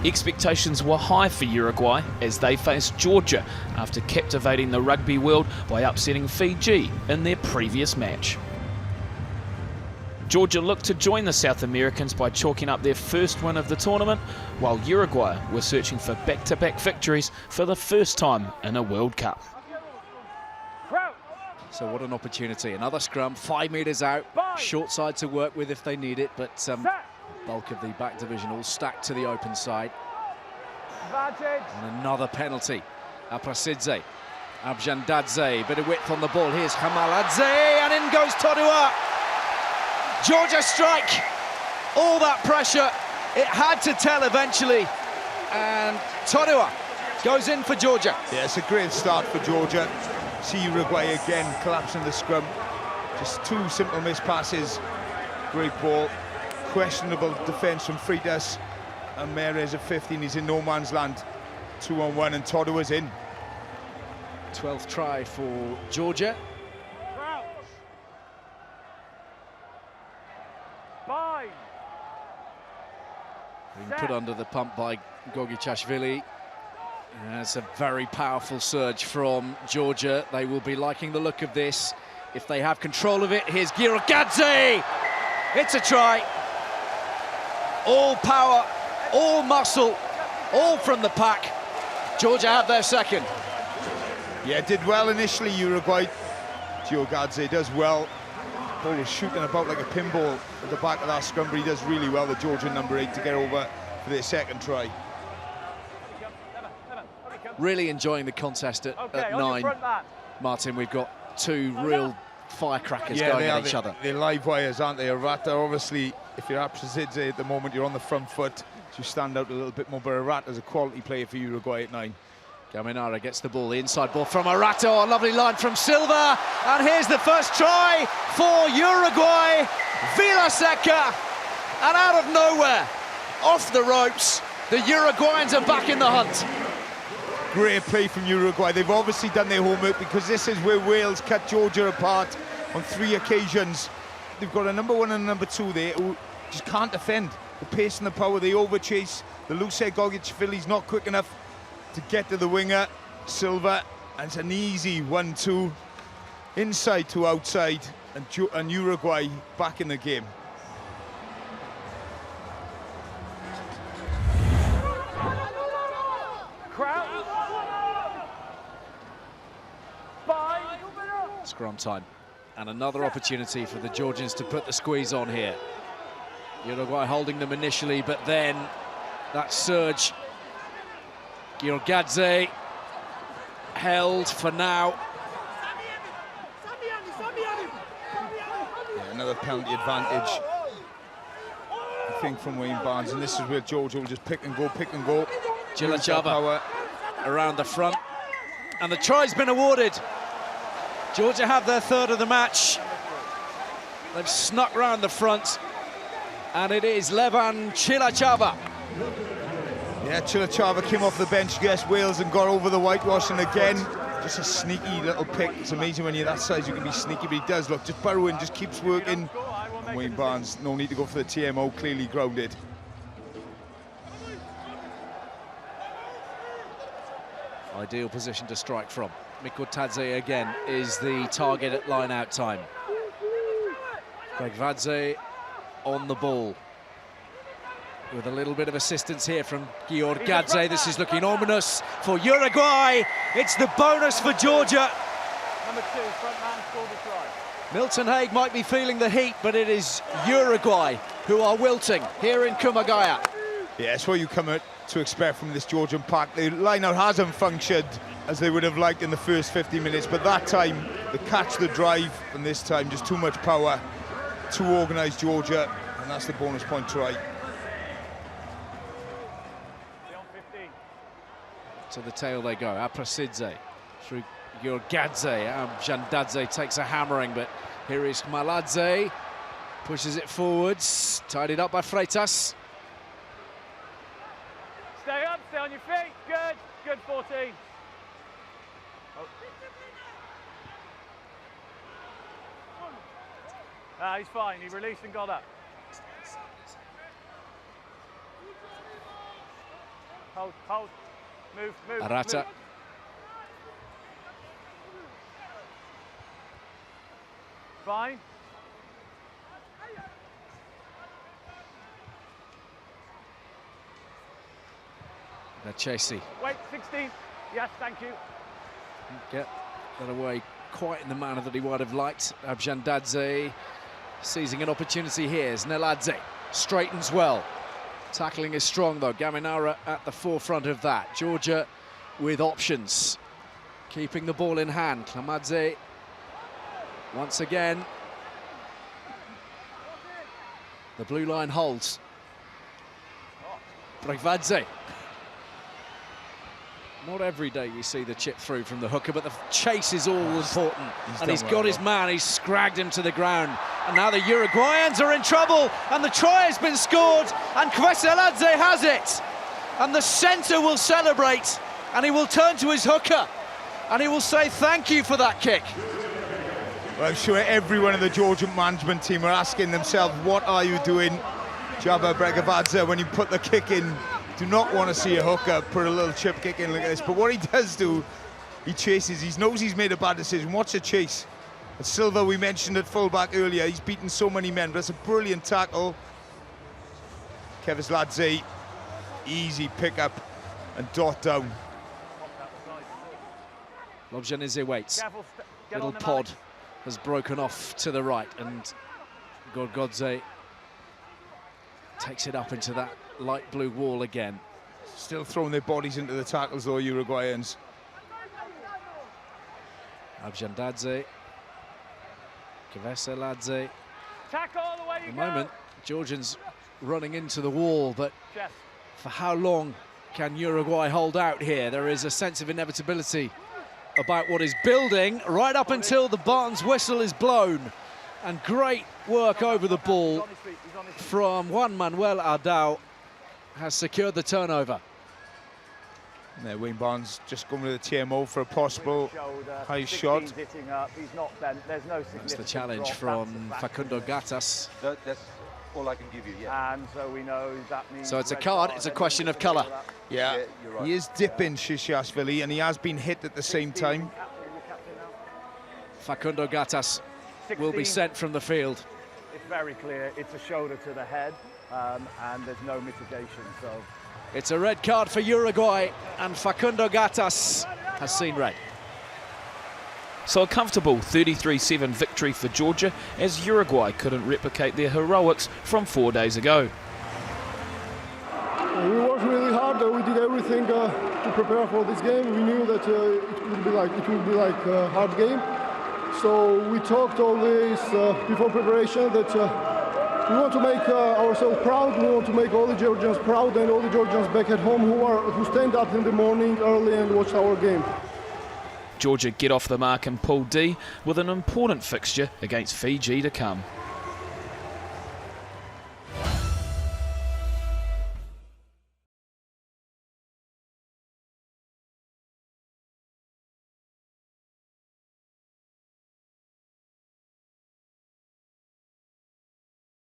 Expectations were high for Uruguay as they faced Georgia after captivating the rugby world by upsetting Fiji in their previous match. Georgia looked to join the South Americans by chalking up their first win of the tournament, while Uruguay were searching for back-to-back victories for the first time in a World Cup. So what an opportunity. Another scrum, 5 metres out, short side to work with if they need it, but bulk of the back division all stacked to the open side. And another penalty. Aprasidze, Abjandadze, bit of width on the ball. Here's Hamaladze, and in goes Todua. Georgia strike, all that pressure, it had to tell eventually, and Todua goes in for Georgia. Yeah, it's a great start for Georgia. See Uruguay again collapsing the scrum. Just two simple missed passes, great ball. Questionable defence from Freitas, and Mares at 15, he's in no man's land. 2-on-1 and Todua's in. 12th try for Georgia. Being put under the pump by Gogichashvili. It's a very powerful surge from Georgia. They will be liking the look of this if they have control of it. Here's Girogadze. It's a try. All power, all muscle, all from the pack. Georgia have their second. Yeah, did well initially, Uruguay. Girogadze does well. Ball was shooting about like a pinball at the back of that scrum, but he does really well, the Georgian number 8, to get over for their second try. Really enjoying the contest at 9. Martin, we've got two real firecrackers going at each other. They're live wires, aren't they? Arata, obviously, if you're Aprasidze at the moment, you're on the front foot, so you stand out a little bit more, but Arata's a quality player for Uruguay at 9. Gaminara gets the ball, the inside ball from Arata, a lovely line from Silva, and here's the first try for Uruguay. Vilaseca, and out of nowhere, off the ropes, the Uruguayans are back in the hunt. Great play from Uruguay. They've obviously done their homework, because this is where Wales cut Georgia apart on 3 occasions. They've got a number 1 and a number 2 there who just can't defend. The pace and the power, they overchase. The loose head Gogichvili's not quick enough to get to the winger, Silva, and it's an easy 1-2, inside to outside, and Uruguay back in the game. Scrum time, and another opportunity for the Georgians to put the squeeze on here. Uruguay holding them initially, but then that surge. Girogadze held for now. Yeah, another penalty advantage, I think, from Wayne Barnes, and this is where Georgia will just pick and go. Chilachava around the front, and the try's been awarded. Georgia have their third of the match. They've snuck round the front, and it is Levan Chilachava. Yeah, Chilachava came off the bench against Wales and got over the whitewash, and again, just a sneaky little pick. It's amazing when you're that size, you can be sneaky, but he does look, just burrowing, just keeps working. And Wayne Barnes, no need to go for the TMO, clearly grounded. Ideal position to strike from. Mikotadze again is the target at line-out time. Gregvadze on the ball, with a little bit of assistance here from Giorgadze. This is looking ominous for Uruguay. It's the bonus for Georgia. Number 2, front man scored the try. Milton Haig might be feeling the heat, but it is Uruguay who are wilting here in Kumagaya. Yeah, it's what you come to expect from this Georgian pack. The line-out hasn't functioned as they would have liked in the first 50 minutes, but that time, they catch the drive, and this time, just too much power, too organised Georgia, and that's the bonus point try. To the tail they go. Aprasidze through Giorgadze. Jandadze takes a hammering, but here is Maladze. Pushes it forwards. Tidied up by Freitas. Stay up, stay on your feet. Good, good 14. He's fine, he released and got up. Hold. Move. Arata. Move. Fine. Chasey. Wait, 16. Yes, thank you. Get that away quite in the manner that he would have liked. Abjandadze seizing an opportunity here. Zneladze straightens well. Tackling is strong though. Gaminara at the forefront of that. Georgia with options. Keeping the ball in hand. Klamadze once again. The blue line holds. Bregvadze. Not every day you see the chip through from the hooker, but the chase is all important. He's got his man, he's scragged him to the ground. And now the Uruguayans are in trouble, and the try has been scored, and Kveseladze has it. And the centre will celebrate, and he will turn to his hooker, and he will say thank you for that kick. Well, I'm sure everyone in the Georgian management team are asking themselves, what are you doing, Jabba Bregvadze, when you put the kick in? Do not want to see a hooker put a little chip kick in like this, but what he does do, he chases. He knows he's made a bad decision. Watch the chase. And Silva, we mentioned at fullback earlier, he's beaten so many men, but it's a brilliant tackle. Kveseladze, easy pick up and dot down. Lobjanidze waits. Little pod has broken off to the right, and Gorgodze takes it up into that light blue wall again. Still throwing their bodies into the tackles though, Uruguayans. Abjandadze, Kveseladze. Tackle all the way you At the go. moment, Georgians running into the wall, but Chest. for how long can Uruguay hold out here? There is a sense of inevitability about what is building right up until the Barnes whistle is blown. And great work over the ball from Juan Manuel Ardao has secured the turnover. And there, Wayne Barnes just going with the TMO for a possible high shot. Hitting up. He's not bent. There's no That's the challenge from Facundo Gatas. That's all I can give you, yeah. And so we know that means... So it's a card, it's a question of colour. Yeah, you're right. he is dipping Shishashvili, and he has been hit at the same time. Facundo Gatas will be sent from the field. It's very clear. It's a shoulder to the head, and there's no mitigation, so... It's a red card for Uruguay, and Facundo Gatas has seen red. So a comfortable 33-7 victory for Georgia, as Uruguay couldn't replicate their heroics from 4 days ago. We worked really hard. We did everything to prepare for this game. We knew that it would be like a hard game. So we talked always before preparation that we want to make ourselves proud. We want to make all the Georgians proud, and all the Georgians back at home who stand up in the morning early and watch our game. Georgia get off the mark in Pool D with an important fixture against Fiji to come.